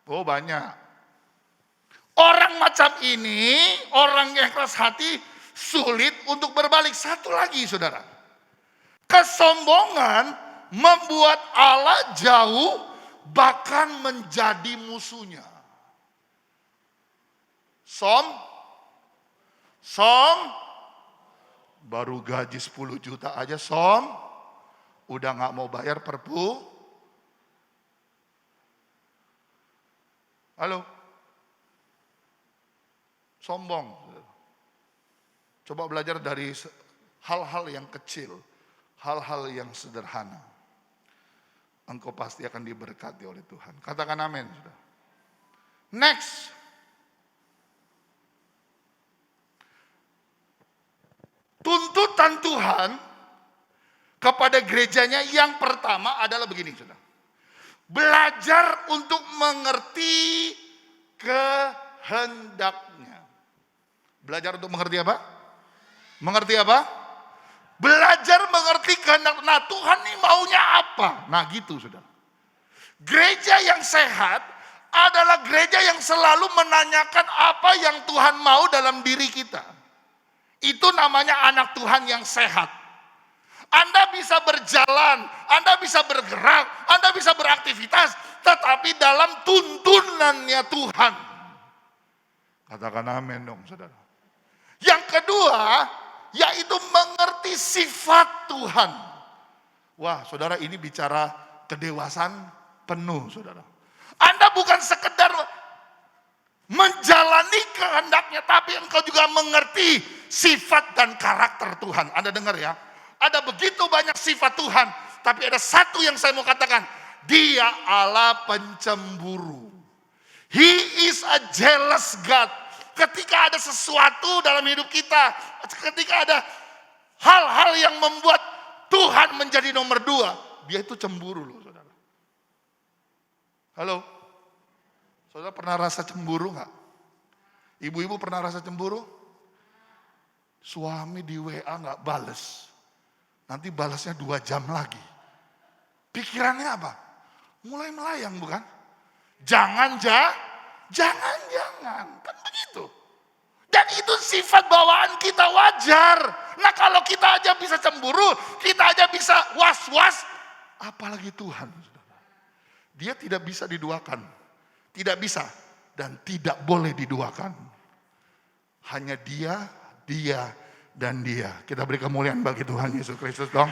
Oh banyak. Orang macam ini, orang yang keras hati sulit untuk berbalik. Satu lagi saudara. Kesombongan membuat Allah jauh bahkan menjadi musuhnya. Baru gaji 10 juta aja udah gak mau bayar perpu. Halo? Sombong. Coba belajar dari hal-hal yang kecil, hal-hal yang sederhana. Engkau pasti akan diberkati oleh Tuhan. Katakan amin. Sudah. Next. Tuntutan Tuhan kepada gerejanya yang pertama adalah begini, saudara. Belajar untuk mengerti kehendaknya. Belajar untuk mengerti apa? Mengerti apa? Belajar mengerti kehendak. Nah, Tuhan ini maunya apa? Nah, gitu, saudara. Gereja yang sehat adalah gereja yang selalu menanyakan apa yang Tuhan mau dalam diri kita. Itu namanya anak Tuhan yang sehat. Anda bisa berjalan, Anda bisa bergerak, Anda bisa beraktivitas, tetapi dalam tuntunannya Tuhan. Katakan amin dong, saudara. Yang kedua, yaitu mengerti sifat Tuhan. Wah, saudara, ini bicara kedewasaan penuh, saudara. Anda bukan sekedar menjalani kehendaknya, tapi engkau juga mengerti sifat dan karakter Tuhan. Anda dengar ya, ada begitu banyak sifat Tuhan, tapi ada satu yang saya mau katakan, Dia Allah pencemburu. He is a jealous God. Ketika ada sesuatu dalam hidup kita, ketika ada hal-hal yang membuat Tuhan menjadi nomor 2, Dia itu cemburu loh, saudara. Halo? Saudara pernah rasa cemburu nggak? Ibu-ibu pernah rasa cemburu? Suami di WA nggak bales. Nanti balasnya 2 jam lagi. Pikirannya apa? Mulai melayang bukan? Jangan. Kan begitu. Dan itu sifat bawaan kita wajar. Nah kalau kita aja bisa cemburu, kita aja bisa was-was, apalagi Tuhan. Dia tidak bisa diduakan. Tidak bisa dan tidak boleh diduakan. Hanya Dia, dan Dia. Kita beri kemuliaan bagi Tuhan Yesus Kristus dong.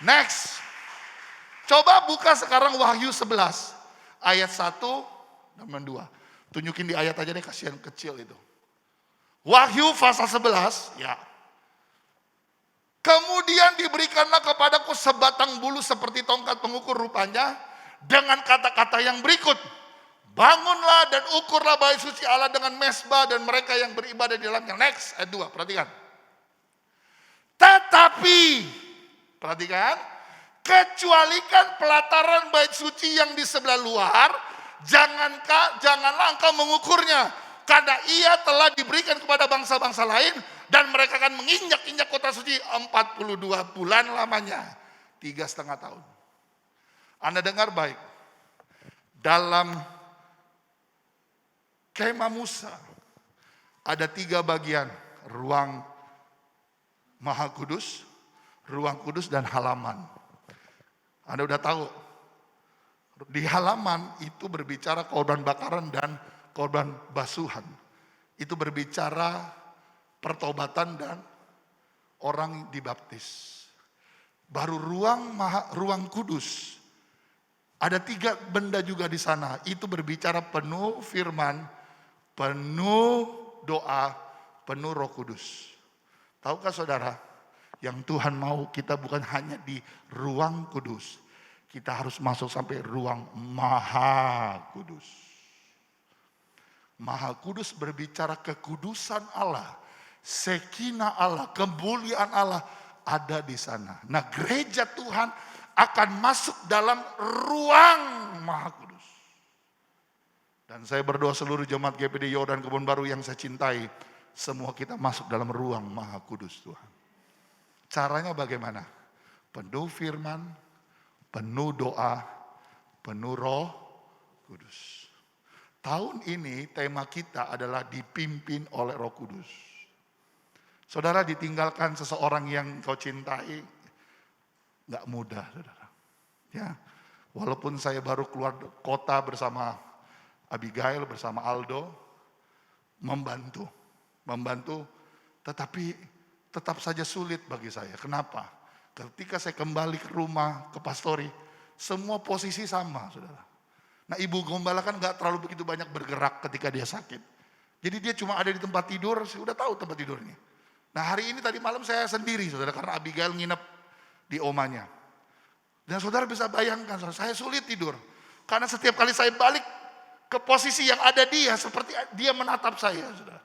Next. Coba buka sekarang Wahyu 11. Ayat 1 dan 2. Tunjukin di ayat aja deh, kasihan kecil itu. Wahyu pasal 11. Ya. Kemudian diberikanlah kepadaku sebatang bulu seperti tongkat pengukur rupanya. Dengan kata-kata yang berikut. Bangunlah dan ukurlah bait suci Allah dengan mesbah dan mereka yang beribadah di dalamnya. Next, ayat 2, perhatikan. Tetapi, perhatikan, kecualikan pelataran bait suci yang di sebelah luar, janganlah engkau mengukurnya, karena ia telah diberikan kepada bangsa-bangsa lain, dan mereka akan menginjak-injak kota suci 42 bulan lamanya, 3,5 tahun. Anda dengar baik, dalam Kemah Musa ada 3 bagian, ruang Maha Kudus, ruang kudus dan halaman. Anda udah tahu, di halaman itu berbicara korban bakaran dan korban basuhan. Itu berbicara pertobatan dan orang dibaptis. Baru ruang kudus, ada 3 benda juga di sana. Itu berbicara penuh firman, penuh doa, penuh Roh Kudus. Tahukah saudara, yang Tuhan mau kita bukan hanya di ruang kudus. Kita harus masuk sampai ruang Maha Kudus. Maha Kudus berbicara kekudusan Allah, Shekinah Allah, kemuliaan Allah ada di sana. Nah, gereja Tuhan akan masuk dalam ruang Maha Kudus. Dan saya berdoa seluruh jemaat GPD Yordan Kebun Baru yang saya cintai, semua kita masuk dalam ruang Maha Kudus Tuhan. Caranya bagaimana? Penuh firman, penuh doa, penuh Roh Kudus. Tahun ini tema kita adalah dipimpin oleh Roh Kudus. Saudara, ditinggalkan seseorang yang kau cintai, gak mudah, saudara. Ya, walaupun saya baru keluar kota bersama Abigail, bersama Aldo, membantu, tetapi tetap saja sulit bagi saya. Kenapa? Ketika saya kembali ke rumah, ke pastori, semua posisi sama, saudara. Nah, ibu gembala kan gak terlalu begitu banyak bergerak ketika dia sakit. Jadi dia cuma ada di tempat tidur, saya udah tahu tempat tidurnya. Nah, hari ini tadi malam saya sendiri, saudara, karena Abigail nginep di omanya. Dan saudara bisa bayangkan, saudara, saya sulit tidur. Karena setiap kali saya balik ke posisi yang ada dia, seperti dia menatap saya, saudara.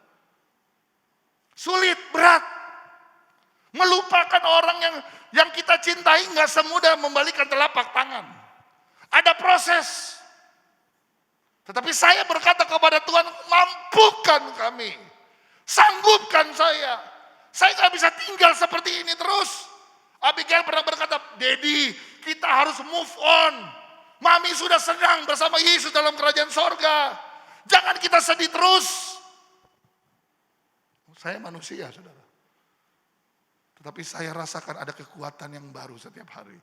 Sulit, berat. Melupakan orang yang kita cintai gak semudah membalikan telapak tangan. Ada proses. Tetapi saya berkata kepada Tuhan, mampukan kami. Sanggupkan saya. Saya gak bisa tinggal seperti ini terus. Abigail pernah berkata, Daddy, kita harus move on. Mami sudah senang bersama Yesus dalam kerajaan sorga. Jangan kita sedih terus. Saya manusia, saudara. Tetapi saya rasakan ada kekuatan yang baru setiap hari.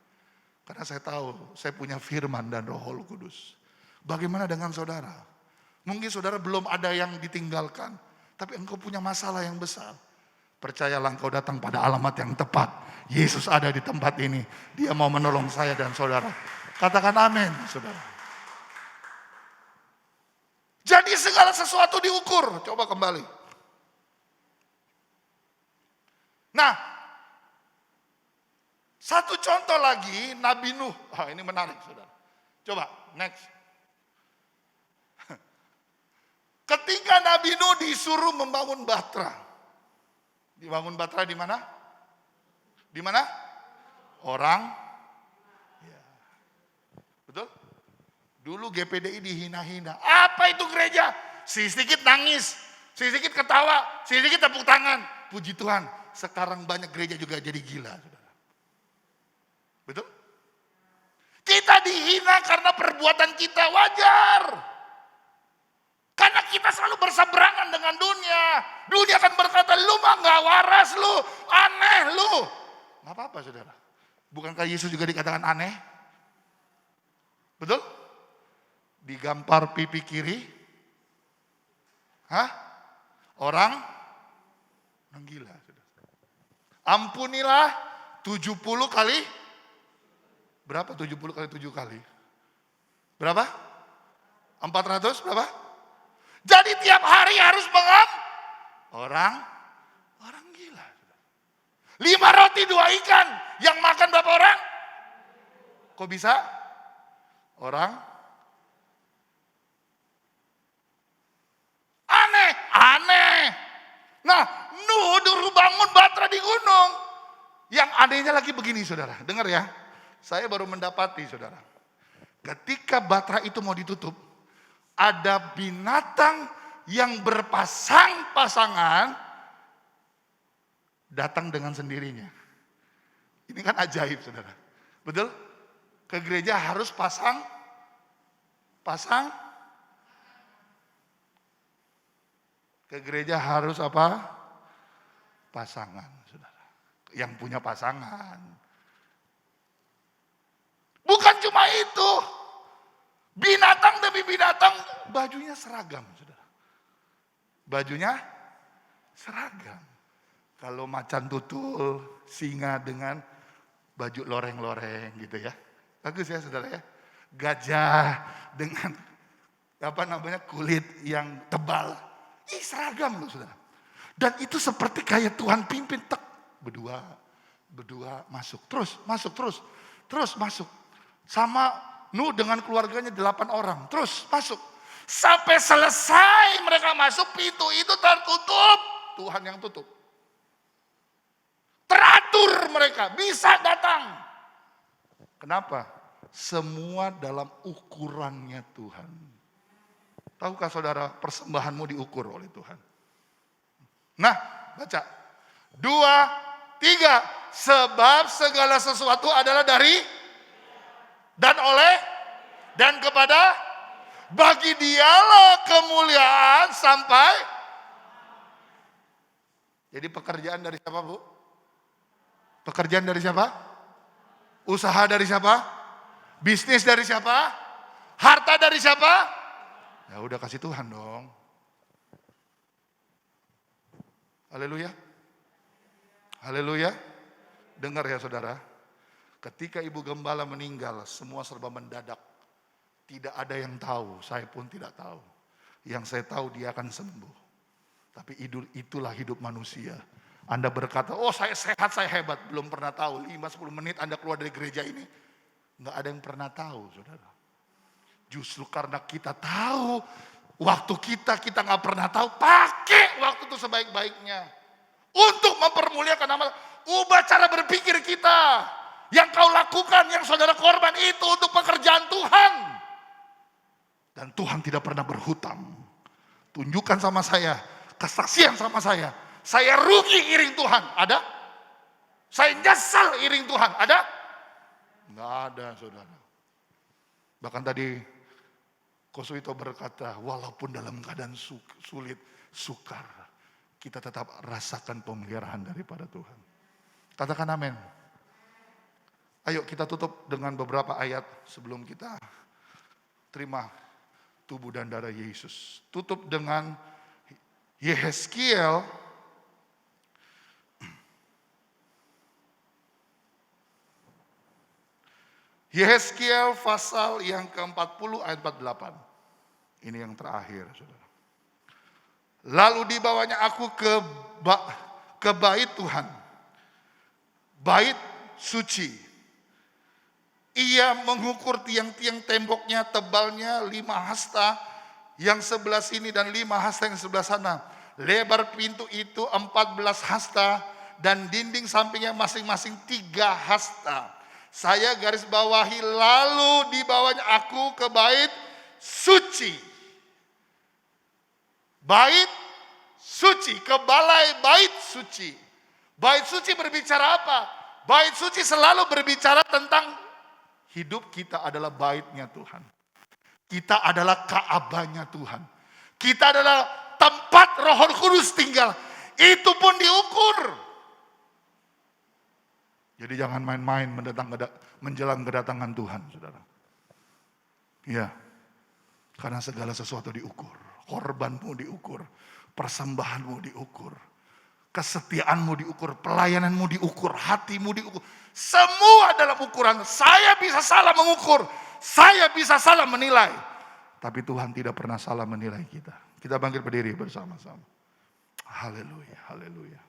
Karena saya tahu, saya punya firman dan Roh Kudus. Bagaimana dengan saudara? Mungkin saudara belum ada yang ditinggalkan. Tapi engkau punya masalah yang besar. Percayalah, engkau datang pada alamat yang tepat. Yesus ada di tempat ini. Dia mau menolong saya dan saudara. Katakan amin, saudara. Jadi segala sesuatu diukur. Coba kembali. Nah, satu contoh lagi, Nabi Nuh. Ini menarik, saudara. Coba, next. Ketika Nabi Nuh disuruh membangun Batra. Dibangun Batra di mana? Di mana? Orang. Ya. Betul? Dulu GPDI dihina-hina. Apa itu gereja? Sedikit nangis, sedikit ketawa, sedikit tepuk tangan. Puji Tuhan, sekarang banyak gereja juga jadi gila. Saudara. Betul? Kita dihina karena perbuatan kita, wajar. Karena kita selalu berseberangan dengan dunia. Dunia akan berkata, lu mah gak waras lu, aneh lu. Gak apa-apa, saudara. Bukankah Yesus juga dikatakan aneh? Betul? Digampar pipi kiri. Orang gila. Saudara. Ampunilah 70 kali. Berapa 70 kali 7 kali? Berapa? 400 berapa? Jadi tiap hari harus orang gila. 5 roti 2 ikan. Yang makan berapa orang? Kok bisa? Orang aneh. Nah, Nuh dulu bangun Batra di gunung. Yang anehnya lagi begini, saudara. Dengar ya. Saya baru mendapati, saudara. Ketika Batra itu mau ditutup, ada binatang yang berpasang-pasangan datang dengan sendirinya. Ini kan ajaib, saudara. Betul? Ke gereja harus pasang. Ke gereja harus apa? Pasangan, saudara. Yang punya pasangan. Bukan cuma itu. Binatang demi binatang, bajunya seragam, saudara. Bajunya seragam. Kalau macan tutul, singa dengan baju loreng-loreng gitu ya. Bagus ya, saudara ya. Gajah dengan kulit yang tebal. Seragam loh, saudara. Dan itu seperti kayak Tuhan pimpin, berdua masuk, terus masuk. Sama Nuh dengan keluarganya 8 orang. Terus masuk. Sampai selesai mereka masuk, pintu itu tertutup. Tuhan yang tutup. Teratur mereka, bisa datang. Kenapa? Semua dalam ukurannya Tuhan. Tahukah saudara, persembahanmu diukur oleh Tuhan. Nah, baca. 2, 3. Sebab segala sesuatu adalah dari dan oleh dan kepada, bagi dialah kemuliaan sampai. Jadi pekerjaan dari siapa, Bu? Pekerjaan dari siapa? Usaha dari siapa? Bisnis dari siapa? Harta dari siapa? Ya udah kasih Tuhan dong. Haleluya. Haleluya. Dengar ya saudara. Ketika ibu gembala meninggal, semua serba mendadak. Tidak ada yang tahu, saya pun tidak tahu. Yang saya tahu dia akan sembuh. Tapi itulah hidup manusia. Anda berkata, oh saya sehat, saya hebat. Belum pernah tahu, 5-10 menit Anda keluar dari gereja ini. Nggak ada yang pernah tahu, saudara. Justru karena kita tahu, waktu kita nggak pernah tahu, pakai waktu itu sebaik-baiknya. Untuk mempermuliakan nama, ubah cara berpikir kita. Yang kau lakukan, yang saudara korban itu untuk pekerjaan Tuhan. Dan Tuhan tidak pernah berhutang. Tunjukkan sama saya, kesaksian sama saya. Saya rugi iring Tuhan, ada? Saya nyesal iring Tuhan, ada? Nggak ada, saudara. Bahkan tadi Kosuito berkata, walaupun dalam keadaan sulit, sukar, kita tetap rasakan pemeliharaan daripada Tuhan. Katakan amin. Ayo kita tutup dengan beberapa ayat sebelum kita terima tubuh dan darah Yesus. Tutup dengan Yehezkiel pasal yang ke-40 ayat 48. Ini yang terakhir, saudara. Lalu dibawanya aku ke bait Tuhan, bait suci. Ia mengukur tiang-tiang temboknya, tebalnya 5 hasta yang sebelah sini dan 5 hasta yang sebelah sana. Lebar pintu itu 14 hasta dan dinding sampingnya masing-masing 3 hasta. Saya garis bawahi, lalu dibawanya aku ke bait suci. Bait suci, ke balai bait suci. Bait suci berbicara apa? Bait suci selalu berbicara tentang hidup kita adalah baitnya Tuhan. Kita adalah Ka'bahnya Tuhan. Kita adalah tempat Roh Kudus tinggal. Itu pun diukur. Jadi jangan main-main menjelang kedatangan Tuhan, saudara. Ya, karena segala sesuatu diukur. Korbanmu diukur, persembahanmu diukur, kesetiaanmu diukur, pelayananmu diukur, hatimu diukur. Semua dalam ukuran. Saya bisa salah mengukur, saya bisa salah menilai. Tapi Tuhan tidak pernah salah menilai kita. Kita bangkit berdiri bersama-sama. Haleluya, haleluya.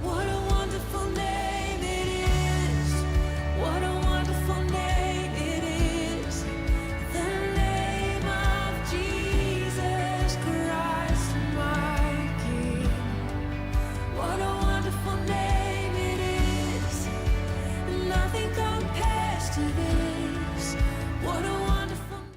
What a wonderful name it is. What a wonderful name it is. The name of Jesus Christ, my King. What a wonderful name it is. Nothing compares to this. What a